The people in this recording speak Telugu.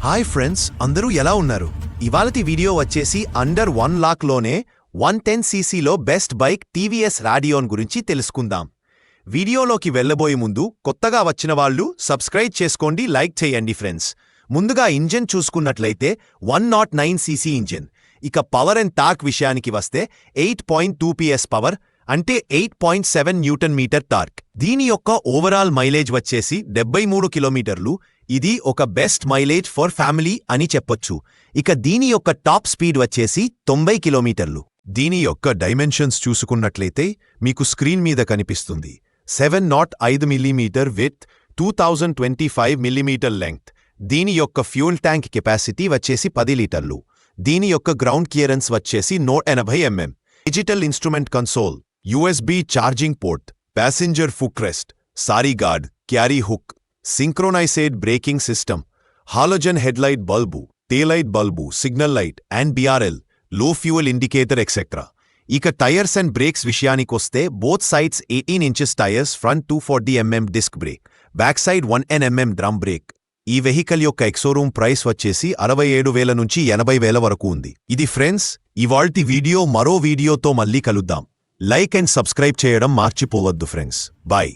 హాయ్ ఫ్రెండ్స్, అందరూ ఎలా ఉన్నారు? ఇవాళటి వీడియో వచ్చేసి అండర్ 1 లాక్ లోనే 110cc బెస్ట్ బైక్ టీవీఎస్ రాడియోన్ గురించి తెలుసుకుందాం. వీడియోలోకి వెళ్లబోయే ముందు కొత్తగా వచ్చిన వాళ్ళు సబ్స్క్రైబ్ చేసుకోండి, లైక్ చేయండి ఫ్రెండ్స్. ముందుగా ఇంజిన్ చూసుకున్నట్లయితే 109cc ఇంజిన్. ఇక పవర్ అండ్ టార్క్ విషయానికి వస్తే 8.2 PS పవర్ అంటే 8.7 న్యూటన్ మీటర్ టార్క్. దీని యొక్క ఓవరాల్ మైలేజ్ వచ్చేసి 73 కిలోమీటర్లు. ఇది ఒక బెస్ట్ మైలేజ్ ఫర్ ఫ్యామిలీ అని చెప్పొచ్చు. ఇక దీని యొక్క టాప్ స్పీడ్ వచ్చేసి 90 కిలోమీటర్లు. దీని యొక్క డైమెన్షన్స్ చూసుకున్నట్లయితే మీకు స్క్రీన్ మీద కనిపిస్తుంది. 705 మిల్లీమీటర్ విడ్త్, 2025 మిల్లీమీటర్ లెంగ్త్. దీని యొక్క ఫ్యూల్ ట్యాంక్ కెపాసిటీ వచ్చేసి 10 లీటర్లు. దీని యొక్క గ్రౌండ్ క్లియరెన్స్ వచ్చేసి 180 mm. Digital instrument console, USB charging port, passenger foot rest, sari guard, carry hook, synchronised braking system, halogen headlight bulb, taillight bulb, signal light and BRL, low fuel indicator etcetera. ఇక టైర్స్ అండ్ బ్రేక్స్ విషయానికొస్తే both sides 18 inches tyres, front 240 mm disc brake, back side 110 mm drum brake. ఈ వెహికల్ యొక్క ఎక్సోరూమ్ ప్రైస్ వచ్చేసి 67,000 నుంచి 80,000 వరకు ఉంది. ఇది ఫ్రెండ్స్ ఇవాల్టి వీడియో. మరో వీడియోతో మళ్ళీ కలుద్దాం. లైక్ అండ్ సబ్స్క్రైబ్ చేయడం మర్చిపోవద్దు ఫ్రెండ్స్. బాయ్.